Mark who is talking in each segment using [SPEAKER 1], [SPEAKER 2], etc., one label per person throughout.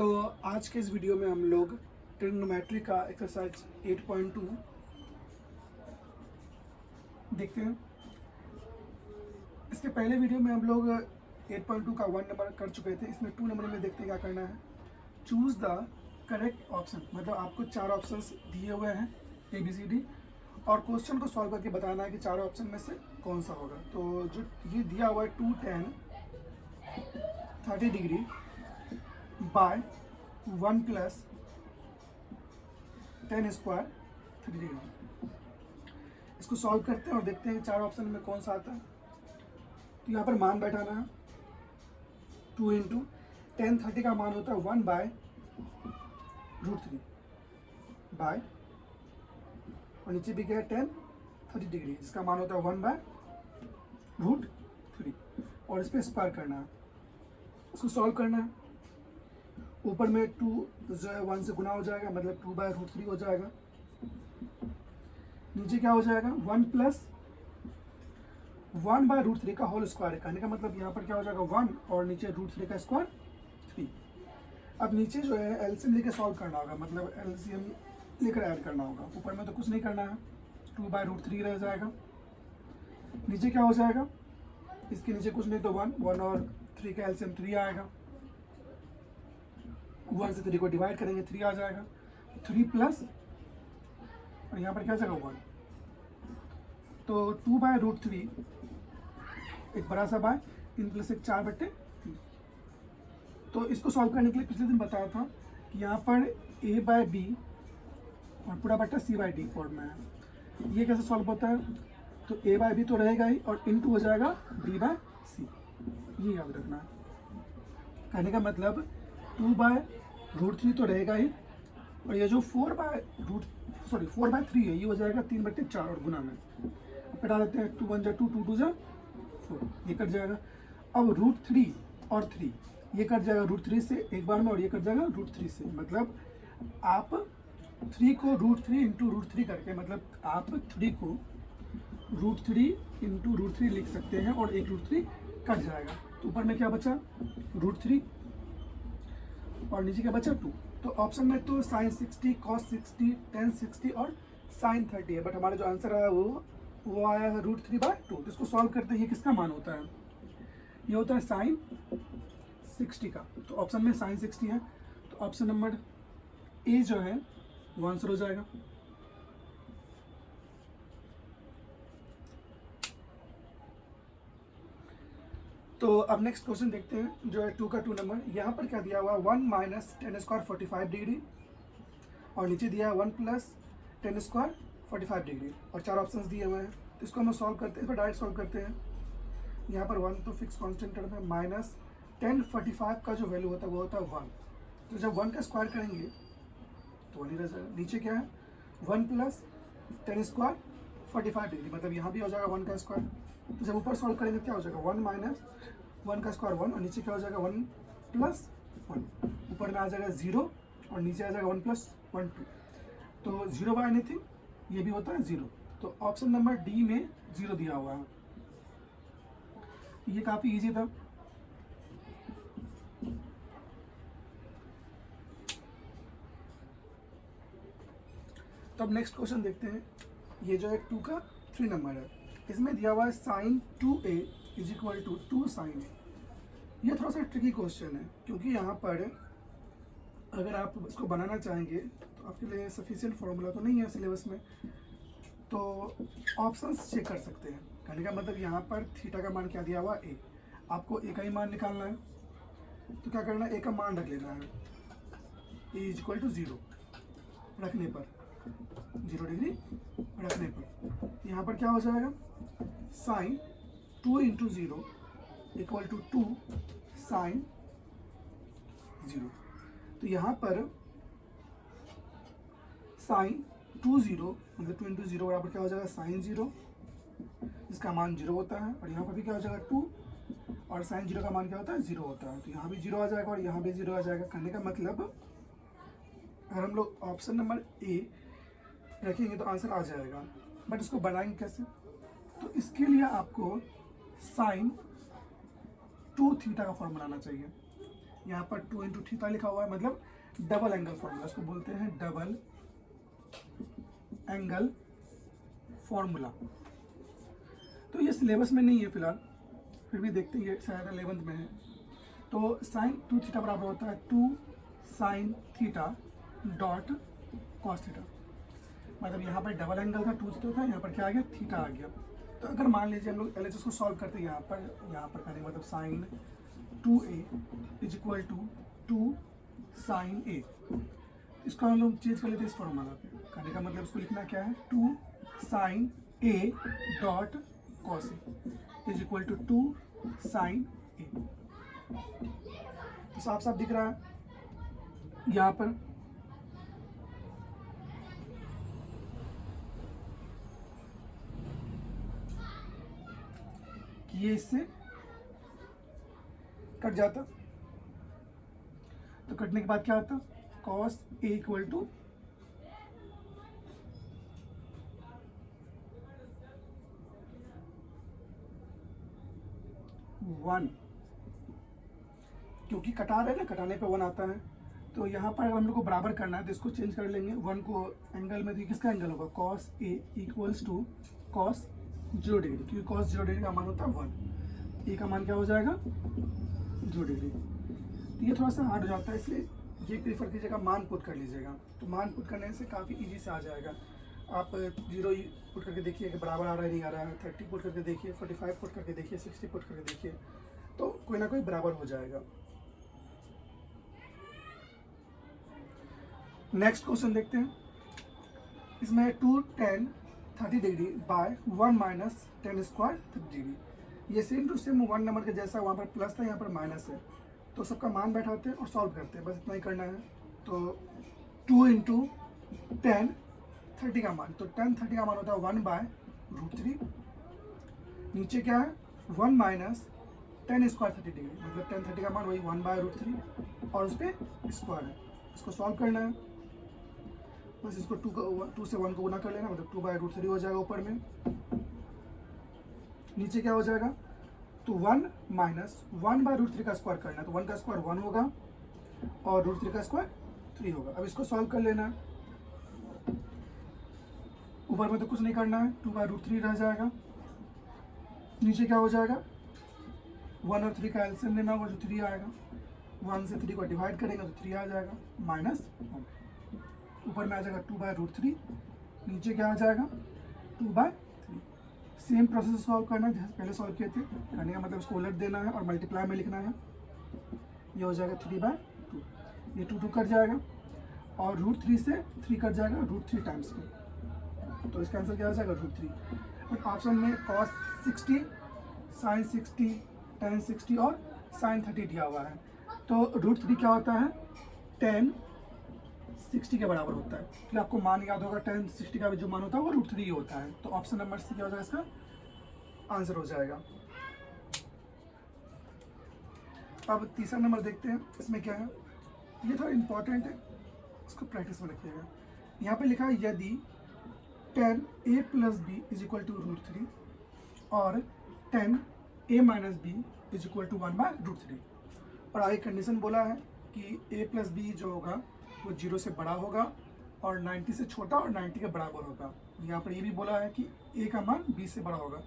[SPEAKER 1] तो आज के इस वीडियो में हम लोग ट्रिग्नोमेट्री का एक्सरसाइज 8.2 देखते हैं। इसके पहले वीडियो में हम लोग 8.2 का 1 नंबर कर चुके थे। इसमें 2 नंबर में देखते हैं क्या करना है। चूज़ द करेक्ट ऑप्शन, मतलब आपको 4 ऑप्शंस दिए हुए हैं ABCD, और क्वेश्चन को सॉल्व करके बताना है कि 4 ऑप्शन में से कौन सा होगा। तो जो ये दिया हुआ है 2 tan 30 degree by 1 + tan square 30 degree, इसको सॉल्व करते हैं और देखते हैं कि 4 ऑप्शन में कौन सा आता है। तो यहाँ पर मान बैठाना है 2 × tan 30 का मान होता है 1/√3 बाय, और नीचे भी क्या है tan 30 डिग्री, जिसका मान होता है 1/√3, और इस पर स्क्वायर करना है। इसको सॉल्व करना है। ऊपर में 2 जो है 1 से गुना हो जाएगा, मतलब 2/√3 हो जाएगा। नीचे क्या हो जाएगा 1 + 1/√3 का होल स्क्वायर। कहने का मतलब यहाँ पर क्या हो जाएगा 1 और नीचे √3 का स्क्वायर 3। अब नीचे जो है एलसीएम लेकर सॉल्व करना होगा, मतलब एलसीएम लेकर ऐड करना होगा। ऊपर में तो कुछ नहीं करना है, 2/√3 रह जाएगा। नीचे क्या हो जाएगा, इसके नीचे कुछ नहीं तो 1 और 3 का एलसीएम 3 आएगा। 1 से 3 को डिवाइड करेंगे 3 आ जाएगा। 3 प्लस, और यहाँ पर क्या जाएगा 1, तो 2/√3 एक बड़ा सा बाय 3 + 1 4/3। तो इसको सॉल्व करने के लिए पिछले दिन बताया था कि यहाँ पर A/B और पूरा बट्टा C/D फॉर्म में है। ये कैसे सॉल्व होता है, तो A/B तो रहेगा ही और इनटू हो जाएगा B/C, ये याद रखना है। कहने का मतलब 2/√3 तो रहेगा ही, और ये जो 4/3 है ये हो जाएगा 3/4 और गुना में घटा देते हैं। 2 × 1 = 2, 2 × 2 = 4, ये कट जाएगा। अब √3 और 3 ये कट जाएगा √3 से एक बार में, और ये कट जाएगा √3 से। मतलब आप 3 को √3 × √3 करके, मतलब आप 3 को √3 × √3 लिख सकते हैं, और एक √3 कट जाएगा। तो ऊपर में क्या बचा √3 और नीचे क्या बचा 2। तो ऑप्शन में तो sin 60, cos 60, tan 60 और sin 30 है, बट हमारा जो आंसर आया वो आया है √3/2। तो इसको सॉल्व करते हैं, किसका मान होता है, ये होता है sin 60 का। तो ऑप्शन में sin 60 है, तो ऑप्शन नंबर ए जो है वो आंसर हो जाएगा। तो अब नेक्स्ट क्वेश्चन देखते हैं, जो है 2 का 2 नंबर। यहाँ पर क्या दिया हुआ है 1 - tan स्क्वायर 45 डिग्री, और नीचे दिया है 1 + tan स्क्वायर 45 डिग्री, और 4 ऑप्शंस दिए हुए हैं। तो इसको हम सॉल्व करते हैं, इसको डायरेक्ट सॉल्व करते हैं। यहाँ पर 1 तो फिक्स कॉन्स्टेंट टर्म है, माइनस tan 45 का जो वैल्यू होता है वो होता है 1। तो जब 1 का स्क्वायर करेंगे तो 1 ही रह जाएगा। नीचे क्या है 1 + tan स्क्वायर 45 डिग्री, मतलब यहाँ भी हो जाएगा 1 का स्क्वायर। तो जब ऊपर सॉल्व करेंगे क्या हो जाएगा 1 - 1 का स्क्वायर 1, और नीचे क्या हो जाएगा 1 + 1। ऊपर में आ जाएगा 0 और नीचे आ जाएगा 1 + 1 2। तो 0 बाय एनीथिंग ये भी होता है 0। तो ऑप्शन नंबर डी में 0 दिया हुआ है। ये काफ़ी इजी था। तो अब नेक्स्ट क्वेश्चन देखते हैं। ये जो है 2 का 3 नंबर है। इसमें दिया हुआ है sin 2a = 2 sin a। ये थोड़ा सा ट्रिकी क्वेश्चन है, क्योंकि यहाँ पर अगर आप इसको बनाना चाहेंगे तो आपके लिए सफिशिएंट फॉर्मूला तो नहीं है सिलेबस में, तो ऑप्शंस चेक कर सकते हैं। कहने का मतलब यहाँ पर थीटा का मान क्या दिया हुआ a, आपको a का ही मान निकालना है। तो क्या करना है, a का मान रख लेना है, a = 0 रखने पर, 0 डिग्री रखने पर यहाँ पर क्या हो जाएगा sin 2 × 0 = 2 sin 0। तो यहाँ पर sin 2 0 मतलब 2 × 0 बराबर क्या हो जाएगा sin 0, इसका मान 0 होता है, और यहाँ पर भी क्या हो जाएगा 2, और sin 0 का मान क्या होता है 0 होता है। तो यहाँ भी 0 आ जाएगा और यहाँ भी 0 आ जाएगा। कहने का मतलब अगर हम लोग ऑप्शन नंबर ए रखेंगे तो आंसर आ जाएगा, बट इसको बनाएंगे कैसे, तो इसके लिए आपको sin 2 थीटा का फॉर्म बनाना चाहिए। यहाँ पर 2 इंटू थीटा लिखा हुआ है, मतलब डबल एंगल फॉर्मूला, इसको बोलते हैं डबल एंगल फॉर्मूला। तो ये सिलेबस में नहीं है फिलहाल, फिर भी देखते हैं, ये शायद 11th में है। तो साइन 2 थीटा बराबर होता है 2 sine theta dot cos theta, मतलब यहाँ पर डबल एंगल था 2 थीटा था, यहाँ पर क्या आ गया थीटा आ गया। तो अगर मान लीजिए हम लोग LHS को सॉल्व करते हैं, यहाँ पर करेंगे, मतलब sine 2a is equal to 2 sine a, इसको हम लोग चेंज कर लेते हैं इस फॉर्मूला पे। करने का मतलब इसको लिखना क्या है 2 sine a dot cos a is equal to 2 sine a। तो साफ साफ दिख रहा है यहाँ पर कि ये इससे कट जाता, तो कटने के बाद क्या आता कॉस a इक्वल टू 1, क्योंकि कटा रहे ना, कटाने पे 1 आता है। तो यहाँ पर अगर हम लोग को बराबर करना है तो इसको चेंज कर लेंगे, 1 को एंगल में, तो किसका एंगल होगा cos a equals to cos 0 degree, क्योंकि कॉस 0 डिग्री का मान होता है 1, a का मान क्या हो जाएगा 0 डिग्री। तो ये थोड़ा सा हार्ड हो जाता है, इसलिए ये प्रीफर कीजिएगा मान पुट कर लीजिएगा। तो मान पुट करने से काफ़ी इजी से आ जाएगा। आप 0 पुट करके देखिए कि बराबर आ रहा है नहीं आ रहा है, 30 पुट करके देखिए, 45 पुट करके देखिए, 60 पुट करके देखिए, तो कोई ना कोई बराबर हो जाएगा। नेक्स्ट क्वेश्चन देखते हैं। इसमें 2 tan 30 degree by 1 minus ten square 30 degree, ये सेम टू सेम 1 नंबर के जैसा, वहाँ पर प्लस था यहाँ पर माइनस है, तो सबका मान बैठाते हैं और सॉल्व करते हैं, बस इतना ही करना है। तो 2 इंटू टेन 30 का मान, तो tan 30 का मान होता है 1 बाय √3, नीचे क्या है 1 माइनस टेन स्क्वायर 30 डिग्री, मतलब tan 30 का मान वही 1 बाय √3 और उस पर स्क्वायर है। इसको सॉल्व करना है, बस इसको 2 से 1 को गुना कर लेना, मतलब 2 बाय √3 हो जाएगा ऊपर में, नीचे क्या हो जाएगा तो 1 माइनस 1 बाय √3 का स्क्वायर करना है, तो 1 का स्क्वायर 1 होगा और √3 का स्क्वायर 3 होगा। अब इसको सॉल्व कर लेना है, ऊपर में तो कुछ नहीं करना है, 2 बाय √3 रह जाएगा, नीचे क्या हो जाएगा 1 और 3 का एलसीएम लेना होगा, जो 3 आएगा, 1 से 3 को डिवाइड करेंगे तो 3 आ जाएगा, माइनस 1, ऊपर में आ जाएगा 2 बाय √3, नीचे क्या आ जाएगा 2 बाय 3। सेम प्रोसेस सॉल्व करना है जैसे पहले सॉल्व किए थे, करने का मतलब इसको उलट देना है और मल्टीप्लाई में लिखना है, ये हो जाएगा 3 बाय 2, ये 2 कट जाएगा और √3 से 3 कट जाएगा √3 टाइम्स में, तो इसका आंसर क्या हो जाएगा √3। और ऑप्शन में cos 60, sin 60, tan 60 और sin 30 दिया हुआ है, तो √3 क्या होता है tan 60 के बराबर होता है, फिर आपको मान याद होगा tan 60 का भी जो मान होता है वो √3 ही होता है, तो ऑप्शन नंबर सी क्या हो जाएगा, इसका आंसर हो जाएगा। अब तीसरा नंबर देखते हैं, इसमें क्या है, ये थोड़ा इंपॉर्टेंट है, इसको प्रैक्टिस में रखिएगा। यहाँ पे लिखा है यदि tan a plus B is equal to √3 और tan a minus B is equal to 1 by √3, और आगे कंडीशन बोला है कि a प्लस बी जो होगा वो 0 से बड़ा होगा और 90 से छोटा और 90 के बराबर होगा। यहाँ पर ये भी बोला है कि a का मान b से बड़ा होगा,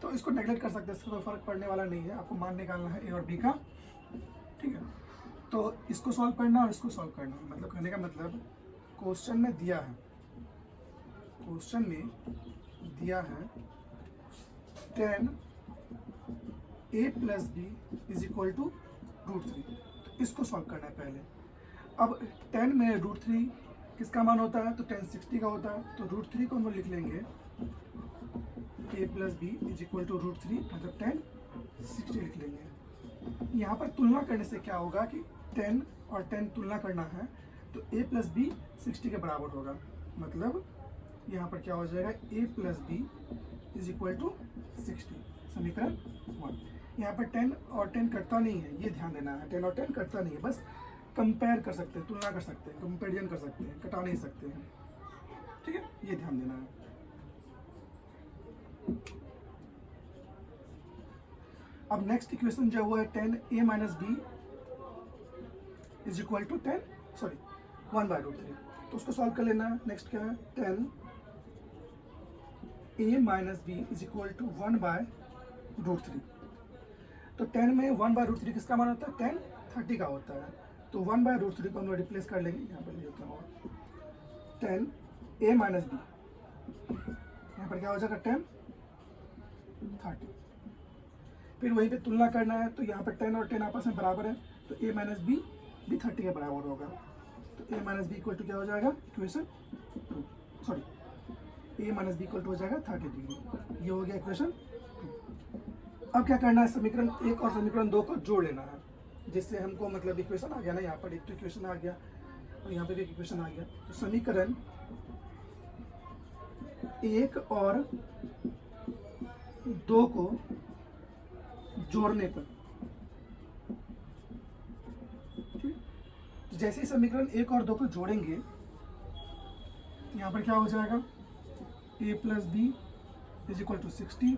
[SPEAKER 1] तो इसको नेगलेक्ट कर सकते हैं, इसका कोई फर्क पड़ने वाला नहीं है, आपको मान निकालना है a और b का, ठीक है। तो इसको सॉल्व करना और इसको सॉल्व करना, मतलब कहने का मतलब क्वेश्चन में दिया है, क्वेश्चन में दिया है tan a plus B is equal to √3, तो इसको सॉल्व करना है पहले। अब tan में √3 किसका मान होता है, तो tan 60 का होता है, तो √3 को हम लिख लेंगे a plus B is equal to √3, मतलब tan 60 लिख लेंगे। यहाँ पर तुलना करने से क्या होगा कि tan और tan तुलना करना है, तो a प्लस बी 60 के बराबर होगा, मतलब यहाँ पर क्या हो जाएगा a plus B is equal to 60, समीकरण 1। यहाँ पर 10 और 10 कटता नहीं है, ये ध्यान देना है, 10 और 10 कटता नहीं है, बस कंपेयर कर सकते हैं, तुलना कर सकते हैं, कंपेरिजन कर सकते हैं, कटा नहीं सकते हैं, ठीक है, ये ध्यान देना है। अब नेक्स्ट इक्वेशन जो हुआ है tan a minus B is equal to 10 sorry 1/√3। तो उसको सॉल्व कर लेना है। नेक्स्ट क्या है 10 a minus B is equal to 1/√3। तो 10 में 1/√3 किसका मान होता है 10 30 का होता है। तो 1/√3 को हम लोग रिप्लेस कर लेंगे। यहाँ पर लिखता हूँ 10 a माइनस बी, यहाँ पर क्या हो जाएगा 10 30। फिर वहीं पे तुलना करना है। तो यहाँ पर 10 और 10 आपस में बराबर है, तो a माइनस बी भी 30 के बराबर होगा। तो a minus B equal to क्या हो जाएगा equation 2 sorry a minus B equal to हो जाएगा 30 डिग्री। ये हो गया इक्वेशन 2। अब क्या करना है समीकरण 1 और समीकरण 2 को जोड़ लेना है, जिससे हमको मतलब इक्वेशन आ गया ना। यहाँ पर एक तो इक्वेशन आ गया और यहाँ पे भी एक इक्वेशन आ गया। तो समीकरण 1 और 2 को जोड़ने पर तो जैसे ही समीकरण 1 और 2 को जोड़ेंगे यहाँ पर क्या हो जाएगा a plus B is equal to 60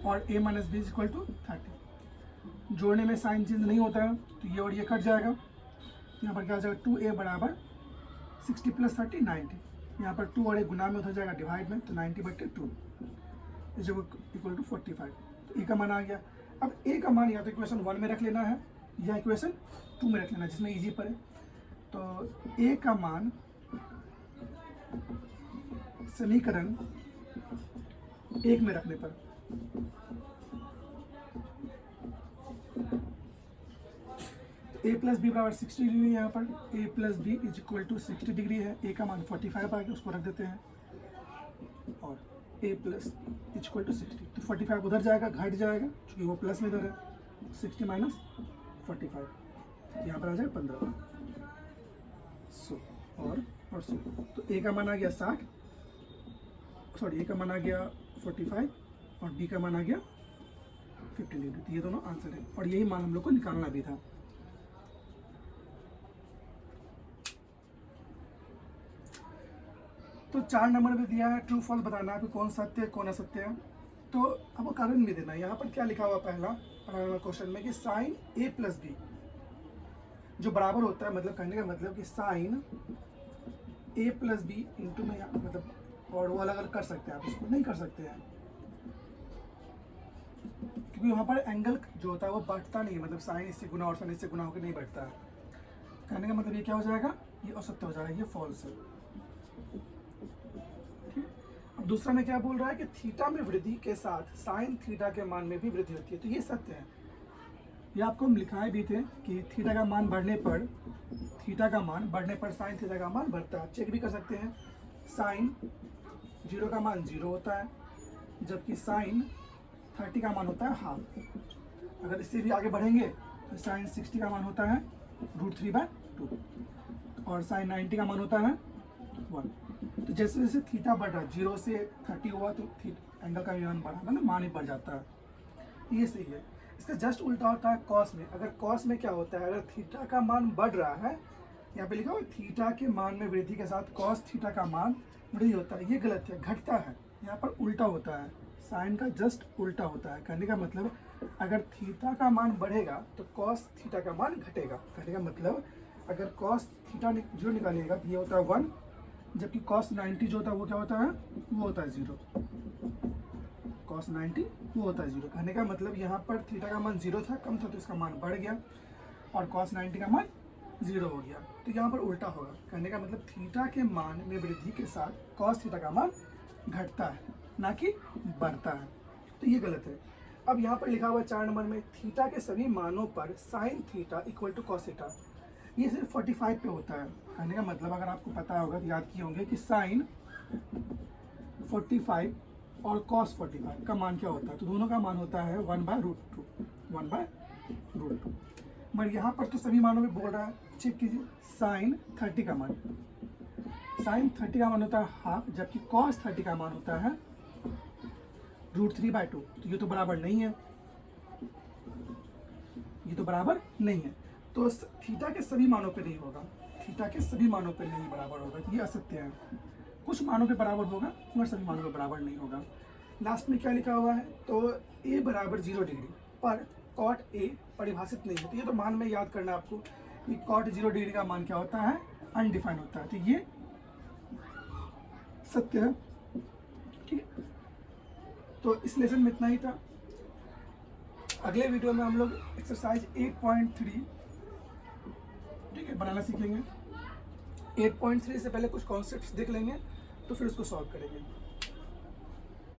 [SPEAKER 1] और a minus B is equal to 30। जोड़ने में साइन चेंज नहीं होता है, तो ये और ये कट जाएगा। यहाँ पर क्या हो जाएगा 2a बराबर 60 प्लस 30 90। यहाँ पर 2 और 1 गुना में उधर जाएगा डिवाइड में, तो 90/2 इज इक्वल टू 45। तो a का मान आ गया। अब a का मान या तो इक्वेशन 1 में रख लेना है या इक्वेशन 2 में रख लेना, जिसमें इजी पड़े। तो a का मान समीकरण 1 में रखने पर a प्लस बी बराबर 60 डिग्री है। यहाँ पर a plus B is equal to 60 degree है। a का मान 45 आ गया, उसको रख देते हैं और a plus is equal to 60। तो 45 उधर जाएगा, घट जाएगा क्योंकि वो प्लस में इधर है। 60 माइनस 45 यहाँ पर आ जाएगा 15 100 और 100। तो a का मान आ गया 60 सॉरी a का मान आ गया 45 और b का मान आ गया 15 डिग्री। तो ये दोनों आंसर है और यही मान हम लोग को निकालना भी था। तो 4 नंबर में दिया है ट्रू फॉल्स बताना है, कौन सत्य है कौन असत्य है। तो अब कारण भी देना है। यहाँ पर क्या लिखा हुआ पहला क्वेश्चन में कि साइन a प्लस बी जो बराबर होता है, मतलब कहने का मतलब कि sine a plus B into में मतलब और वो अलग अलग कर सकते हैं, आप इसको नहीं कर सकते हैं क्योंकि वहाँ पर एंगल जो होता है वो बढ़ता नहीं है, मतलब साइन इससे गुना और साइन इससे गुना होकर नहीं बढ़ता है। कहने का मतलब ये क्या हो जाएगा, ये असत्य हो जाएगा, ये फॉल्स है। अब दूसरा में क्या बोल रहा है कि थीटा में वृद्धि के साथ साइन थीटा के मान में भी वृद्धि होती है, तो ये सत्य है। ये आपको हम लिखाए भी थे कि थीटा का मान बढ़ने पर साइन थीटा का मान बढ़ता है। चेक भी कर सकते हैं, साइन 0 का मान 0 होता है, जबकि साइन 30 का मान होता है हाफ। अगर इससे भी आगे बढ़ेंगे तो साइन 60 का मान होता है √3/2 और साइन 90 का मान होता है 1। तो जैसे जैसे थीटा बढ़ रहा है 0 से 30 हुआ तो एंगल का भी मान बढ़ा, मतलब मान ही बढ़ जाता है। ये सही है। इसका जस्ट उल्टा होता है कॉस में। अगर कॉस में क्या होता है, अगर थीटा का मान बढ़ रहा है, यहाँ पे लिखा हुआ थीटा के मान में वृद्धि के साथ कॉस थीटा का मान वृद्धि होता है, ये गलत है, घटता है। यहाँ पर उल्टा होता है, साइन का जस्ट उल्टा होता है। कहने का मतलब अगर थीटा का मान बढ़ेगा तो कॉस थीटा का मान घटेगा। कहने का मतलब अगर कॉस थीटा जो निकालिएगा तो ये होता है 1, जबकि कॉस 90 जो होता है वो क्या होता है, वो होता है 0। कॉस 90 वो होता है 0। कहने का मतलब यहाँ पर थीटा का मान 0 था, कम था, तो इसका मान बढ़ गया और कॉस 90 का मान 0 हो गया। तो यहाँ पर उल्टा होगा। कहने का मतलब थीटा के मान में वृद्धि के साथ कॉस थीटा का मान घटता है, ना कि बढ़ता है। तो ये गलत है। अब यहाँ पर लिखा हुआ 4 नंबर में थीटा के सभी मानों पर sine theta equal to cos theta, ये सिर्फ 45 पे होता है। कहने का मतलब अगर आपको पता होगा तो याद किए होंगे कि साइन 45 और कॉस 45 का मान क्या होता है, तो दोनों का मान होता है 1/√2। मगर यहाँ पर तो सभी मानों में बोल रहा है, चेक कीजिए। साइन 30 का मान होता है हाफ, जबकि कॉस 30 का मान होता है √3/2। तो ये तो बराबर नहीं है, तो थीटा के सभी मानों पे नहीं होगा, थीटा के सभी मानों पे नहीं बराबर होगा, ये असत्य है। कुछ मानों पे बराबर होगा मगर सभी मानों पे बराबर नहीं होगा। लास्ट में क्या लिखा हुआ है, तो a बराबर 0 डिग्री पर कॉट a परिभाषित नहीं है। तो ये तो मान में याद करना आपको, कि cot 0 डिग्री का मान क्या होता है, अनडिफाइंड होता है। तो ये सत्य है, ठीक है। तो इस लेसन में इतना ही था। अगले वीडियो में हम लोग एक्सरसाइज 8.3 ठीक है बनाना सीखेंगे। 8.3 से पहले कुछ कॉन्सेप्ट्स देख लेंगे, तो फिर उसको सॉल्व करेंगे।